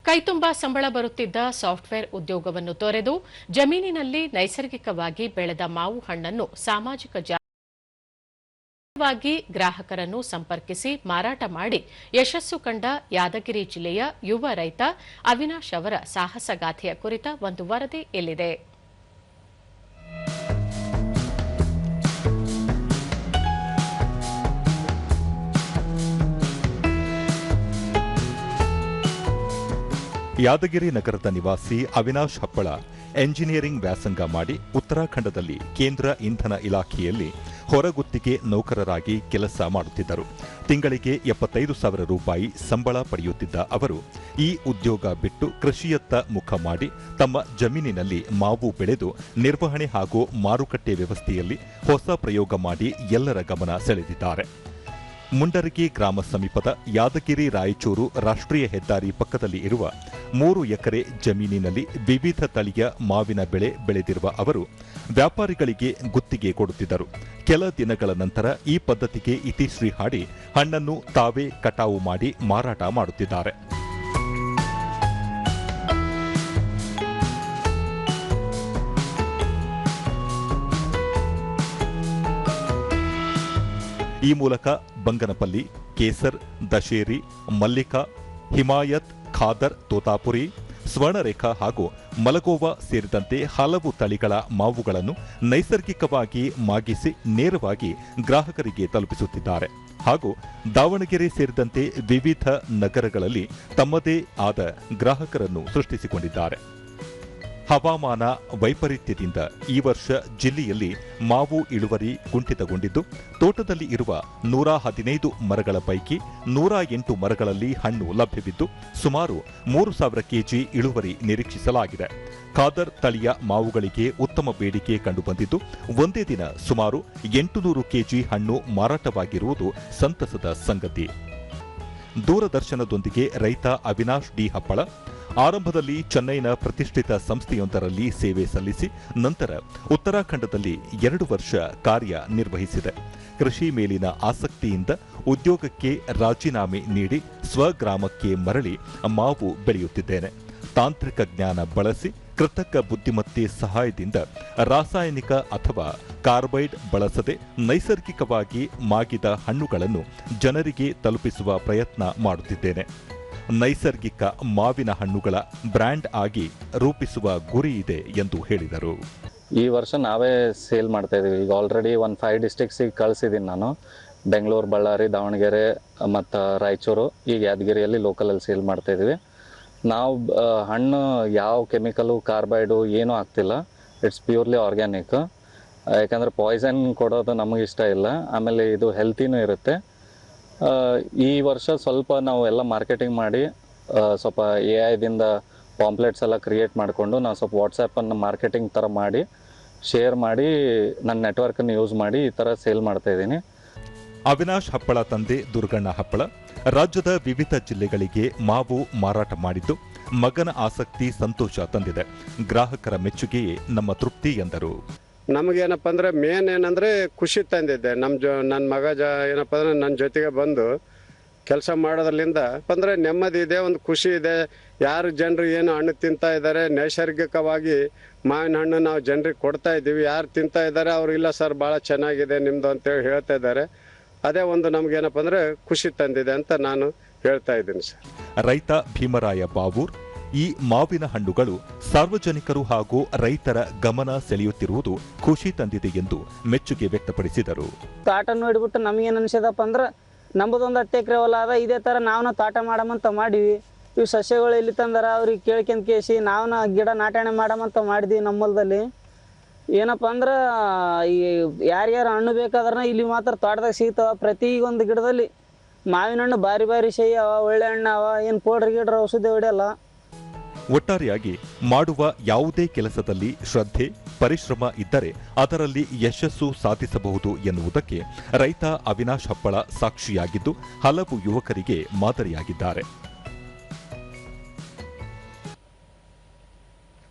ಕೈತುಂಬಾ ಸಂಬಳ ಬರುತ್ತಿದ್ದ ಸಾಫ್ಟ್ವೇರ್ ಉದ್ಯೋಗವನ್ನು ತೊರೆದು ಜಮೀನಿನಲ್ಲಿ ನೈಸರ್ಗಿಕವಾಗಿ ಬೆಳೆದ ಮಾವು ಹಣ್ಣನ್ನು ಸಾಮಾಜಿಕ ಜಾಲತಾಣವಾಗಿ ಗ್ರಾಹಕರನ್ನು ಸಂಪರ್ಕಿಸಿ ಮಾರಾಟ ಮಾಡಿ ಯಶಸ್ಸು ಕಂಡ ಯಾದಗಿರಿ ಜಿಲ್ಲೆಯ ಯುವ ರೈತ ಅವಿನಾಶ್ ಅವರ ಸಾಹಸಗಾಥೆಯ ಕುರಿತ ಒಂದು ವರದಿ ಇಲ್ಲಿದೆ. ಯಾದಗಿರಿ ನಗರದ ನಿವಾಸಿ ಅವಿನಾಶ್ ಹಪ್ಪಳ ಎಂಜಿನಿಯರಿಂಗ್ ವ್ಯಾಸಂಗ ಮಾಡಿ ಉತ್ತರಾಖಂಡದಲ್ಲಿ ಕೇಂದ್ರ ಇಂಧನ ಇಲಾಖೆಯಲ್ಲಿ ಹೊರಗುತ್ತಿಗೆ ನೌಕರರಾಗಿ ಕೆಲಸ ಮಾಡುತ್ತಿದ್ದರು. ತಿಂಗಳಿಗೆ 75,000 ರೂಪಾಯಿ ಸಂಬಳ ಪಡೆಯುತ್ತಿದ್ದ ಅವರು ಈ ಉದ್ಯೋಗ ಬಿಟ್ಟು ಕೃಷಿಯತ್ತ ಮುಖ ಮಾಡಿ ತಮ್ಮ ಜಮೀನಿನಲ್ಲಿ ಮಾವು ಬೆಳೆದು ನಿರ್ವಹಣೆ ಹಾಗೂ ಮಾರುಕಟ್ಟೆ ವ್ಯವಸ್ಥೆಯಲ್ಲಿ ಹೊಸ ಪ್ರಯೋಗ ಮಾಡಿ ಎಲ್ಲರ ಗಮನ ಸೆಳೆದಿದ್ದಾರೆ. ಮುಂಡರಗಿ ಗ್ರಾಮ ಸಮೀಪದ ಯಾದಗಿರಿ ರಾಯಚೂರು ರಾಷ್ಟ್ರೀಯ ಹೆದ್ದಾರಿ ಪಕ್ಕದಲ್ಲಿ ಇರುವ 3 ಎಕರೆ ಜಮೀನಿನಲ್ಲಿ ವಿವಿಧ ತಳಿಯ ಮಾವಿನ ಬೆಳೆ ಬೆಳೆದಿರುವ ಅವರು ವ್ಯಾಪಾರಿಗಳಿಗೆ ಗುತ್ತಿಗೆ ಕೊಡುತ್ತಿದ್ದರು. ಕೆಲ ದಿನಗಳ ನಂತರ ಈ ಪದ್ಧತಿಗೆ ಇತಿಶ್ರೀ ಹಾಡಿ ಹಣ್ಣನ್ನು ತಾವೇ ಕಟಾವು ಮಾಡಿ ಮಾರಾಟ ಮಾಡುತ್ತಿದ್ದಾರೆ. ಈ ಮೂಲಕ ಬಂಗನಪಲ್ಲಿ, ಕೇಸರ್, ದಶೇರಿ, ಮಲ್ಲಿಕಾ, ಹಿಮಾಯತ್, ಖಾದರ್, ತೋತಾಪುರಿ, ಸ್ವರ್ಣರೇಖಾ ಹಾಗೂ ಮಲಗೋವಾ ಸೇರಿದಂತೆ ಹಲವು ತಳಿಗಳ ಮಾವುಗಳನ್ನು ನೈಸರ್ಗಿಕವಾಗಿ ಮಾಗಿಸಿ ನೇರವಾಗಿ ಗ್ರಾಹಕರಿಗೆ ತಲುಪಿಸುತ್ತಿದ್ದಾರೆ ಹಾಗೂ ದಾವಣಗೆರೆ ಸೇರಿದಂತೆ ವಿವಿಧ ನಗರಗಳಲ್ಲಿ ತಮ್ಮದೇ ಆದ ಗ್ರಾಹಕರನ್ನು ಸೃಷ್ಟಿಸಿಕೊಂಡಿದ್ದಾರೆ. ಹವಾಮಾನ ವೈಪರೀತ್ಯದಿಂದ ಈ ವರ್ಷ ಜಿಲ್ಲೆಯಲ್ಲಿ ಮಾವು ಇಳುವರಿ ಕುಂಠಿತಗೊಂಡಿದ್ದು, ತೋಟದಲ್ಲಿ ಇರುವ 115 ಮರಗಳ ಪೈಕಿ 108 ಮರಗಳಲ್ಲಿ ಹಣ್ಣು ಲಭ್ಯವಿದ್ದು ಸುಮಾರು 3,000 ಕೆಜಿ ಇಳುವರಿ ನಿರೀಕ್ಷಿಸಲಾಗಿದೆ. ಖಾದರ್ ತಳಿಯ ಮಾವುಗಳಿಗೆ ಉತ್ತಮ ಬೇಡಿಕೆ ಕಂಡುಬಂದಿದ್ದು, ಒಂದೇ ದಿನ ಸುಮಾರು 800 ಕೆಜಿ ಹಣ್ಣು ಮಾರಾಟವಾಗಿರುವುದು ಸಂತಸದ ಸಂಗತಿ. ದೂರದರ್ಶನದೊಂದಿಗೆ ರೈತ ಅವಿನಾಶ್ ಡಿ ಹಪ್ಪಳ ಆರಂಭದಲ್ಲಿ ಚೆನ್ನೈನ ಪ್ರತಿಷ್ಠಿತ ಸಂಸ್ಥೆಯೊಂದರಲ್ಲಿ ಸೇವೆ ಸಲ್ಲಿಸಿ ನಂತರ ಉತ್ತರಾಖಂಡದಲ್ಲಿ 2 ವರ್ಷ ಕಾರ್ಯ ನಿರ್ವಹಿಸಿದೆ. ಕೃಷಿ ಮೇಲಿನ ಆಸಕ್ತಿಯಿಂದ ಉದ್ಯೋಗಕ್ಕೆ ರಾಜೀನಾಮೆ ನೀಡಿ ಸ್ವಗ್ರಾಮಕ್ಕೆ ಮರಳಿ ಮಾವು ಬೆಳೆಯುತ್ತಿದ್ದೇನೆ. ತಾಂತ್ರಿಕ ಜ್ಞಾನ ಬಳಸಿ ಕೃತಕ ಬುದ್ಧಿಮತ್ತೆ ಸಹಾಯದಿಂದ ರಾಸಾಯನಿಕ ಅಥವಾ ಕಾರ್ಬೈಡ್ ಬಳಸದೆ ನೈಸರ್ಗಿಕವಾಗಿ ಮಾಗಿದ ಹಣ್ಣುಗಳನ್ನು ಜನರಿಗೆ ತಲುಪಿಸುವ ಪ್ರಯತ್ನ ಮಾಡುತ್ತಿದ್ದೇನೆ. ನೈಸರ್ಗಿಕ ಮಾವಿನ ಹಣ್ಣುಗಳ ಬ್ರ್ಯಾಂಡ್ ಆಗಿ ರೂಪಿಸುವ ಗುರಿ ಇದೆ ಎಂದು ಹೇಳಿದರು. ಈ ವರ್ಷ ನಾವೇ ಸೇಲ್ ಮಾಡ್ತಾ ಇದೀವಿ. ಈಗ ಆಲ್ರೆಡಿ 5 ಡಿಸ್ಟ್ರಿಕ್ಟ್ಸಿಗೆ ಕಳಿಸಿದ್ದೀನಿ ನಾನು. ಬೆಂಗಳೂರು, ಬಳ್ಳಾರಿ, ದಾವಣಗೆರೆ ಮತ್ತು ರಾಯಚೂರು, ಈಗ ಯಾದಗಿರಿಯಲ್ಲಿ ಲೋಕಲಲ್ಲಿ ಸೇಲ್ ಮಾಡ್ತಾ ಇದೀವಿ. ನಾವು ಹಣ್ಣು ಯಾವ ಕೆಮಿಕಲು ಕಾರ್ಬೈಡು ಏನೂ ಆಗ್ತಿಲ್ಲ. It's purely organic. ಯಾಕಂದರೆ ಪಾಯ್ಸನ್ ಕೊಡೋದು ನಮಗೆ ಇಷ್ಟ ಇಲ್ಲ. ಆಮೇಲೆ ಇದು ಹೆಲ್ತಿನೂ ಇರುತ್ತೆ. ಈ ವರ್ಷ ಸ್ವಲ್ಪ ನಾವು ಎಲ್ಲ ಮಾರ್ಕೆಟಿಂಗ್ ಮಾಡಿ ಸ್ವಲ್ಪ AI-ದಿಂದ ಪಾಂಪ್ಲೆಟ್ಸ್ ಎಲ್ಲ ಕ್ರಿಯೇಟ್ ಮಾಡಿಕೊಂಡು ನಾವು ಸ್ವಲ್ಪ ವಾಟ್ಸಪ್ಪನ್ನು ಮಾರ್ಕೆಟಿಂಗ್ ಥರ ಮಾಡಿ ಶೇರ್ ಮಾಡಿ ನನ್ನ ನೆಟ್ವರ್ಕನ್ನು ಯೂಸ್ ಮಾಡಿ ಈ ಥರ ಸೇಲ್ ಮಾಡ್ತಾ ಇದ್ದೀನಿ. ಅವಿನಾಶ್ ಹಪ್ಪಳ ತಂದೆ ದುರ್ಗಣ್ಣ ಹಪ್ಪಳ ರಾಜ್ಯದ ವಿವಿಧ ಜಿಲ್ಲೆಗಳಿಗೆ ಮಾವು ಮಾರಾಟ ಮಾಡಿದ್ದು ಮಗನ ಆಸಕ್ತಿ ಸಂತೋಷ ತಂದಿದೆ. ಗ್ರಾಹಕರ ಮೆಚ್ಚುಗೆಯೇ ನಮ್ಮ ತೃಪ್ತಿ ಎಂದರು. ನಮಗೇನಪ್ಪ ಅಂದರೆ ಮೇನ್ ಏನಂದರೆ ಖುಷಿ ತಂದಿದ್ದೆ. ನನ್ನ ಮಗ ಏನಪ್ಪ ಅಂದರೆ ನನ್ನ ಜೊತೆಗೆ ಬಂದು ಕೆಲಸ ಮಾಡೋದ್ರಲ್ಲಿಂದ ಅಂದರೆ ನೆಮ್ಮದಿ ಇದೆ, ಒಂದು ಖುಷಿ ಇದೆ. ಯಾರು ಜನರು ಏನು ಹಣ್ಣು ತಿಂತಾ ಇದ್ದಾರೆ, ನೈಸರ್ಗಿಕವಾಗಿ ಮಾವಿನ ಹಣ್ಣು ನಾವು ಜನರಿಗೆ ಕೊಡ್ತಾ ಇದ್ದೀವಿ. ಯಾರು ತಿಂತಾ ಇದ್ದಾರೆ ಅವರು ಇಲ್ಲ ಸರ್ ಭಾಳ ಚೆನ್ನಾಗಿದೆ ನಿಮ್ಮದು ಅಂತೇಳಿ ಹೇಳ್ತಾ ಇದ್ದಾರೆ. ಅದೇ ಒಂದು ನಮಗೇನಪ್ಪ ಅಂದರೆ ಖುಷಿ ತಂದಿದೆ ಅಂತ ನಾನು ಹೇಳ್ತಾ ಇದ್ದೀನಿ ಸರ್. ರೈತ ಭೀಮರಾಯ ಬಾವೂರ್ ಈ ಮಾವಿನ ಹಣ್ಣುಗಳು ಸಾರ್ವಜನಿಕರು ಹಾಗೂ ರೈತರ ಗಮನ ಸೆಳೆಯುತ್ತಿರುವುದು ಖುಷಿ ತಂದಿದೆ ಎಂದು ಮೆಚ್ಚುಗೆ ವ್ಯಕ್ತಪಡಿಸಿದರು. ತೋಟ ನೋಡಿಬಿಟ್ಟು ನಮಗೇನು ಅನಿಸಿದಪ್ಪ ಅಂದ್ರೆ ನಮ್ಮದೊಂದು 10 ಎಕರೆ ಹೊಲ ಅದ, ಇದೇ ಥರ ನಾವು ತೋಟ ಮಾಡಮಂತ ಮಾಡಿವಿ. ಇವು ಸಸ್ಯಗಳು ಇಲ್ಲಿ ತಂದಾರ ಅವ್ರಿಗೆ ಕೇಳ್ಕೊಂಡ್ ಕೇಸಿ ನಾವು ಗಿಡ ನಾಟಣೆ ಮಾಡಮಂತ ಮಾಡಿದ್ವಿ. ನಮ್ಮಲ್ದಲ್ಲಿ ಏನಪ್ಪ ಅಂದ್ರೆ ಈ ಯಾರ್ಯಾರು ಹಣ್ಣು ಬೇಕಾದ್ರೆ ಇಲ್ಲಿ ಮಾತ್ರ ತೋಟದಾಗ ಸಿಗ್ತಾವ. ಪ್ರತಿ ಒಂದು ಗಿಡದಲ್ಲಿ ಮಾವಿನ ಹಣ್ಣು ಬಾರಿ ಸಿಹಿ ಅವ, ಒಳ್ಳೆ ಹಣ್ಣು ಅವ, ಏನು ಪೌಡ್ರ್ ಗಿಡ್ರ ಔಷಧಿ ಹೊಡೆಯಲ್ಲ. ಒಟ್ಟಾರೆಯಾಗಿ ಮಾಡುವ ಯಾವುದೇ ಕೆಲಸದಲ್ಲಿ ಶ್ರದ್ಧೆ, ಪರಿಶ್ರಮ ಇದ್ದರೆ ಅದರಲ್ಲಿ ಯಶಸ್ಸು ಸಾಧಿಸಬಹುದು ಎನ್ನುವುದಕ್ಕೆ ರೈತ ಅವಿನಾಶ್ ಹಪ್ಪಳ ಸಾಕ್ಷಿಯಾಗಿದ್ದು ಹಲವು ಯುವಕರಿಗೆ ಮಾದರಿಯಾಗಿದ್ದಾರೆ.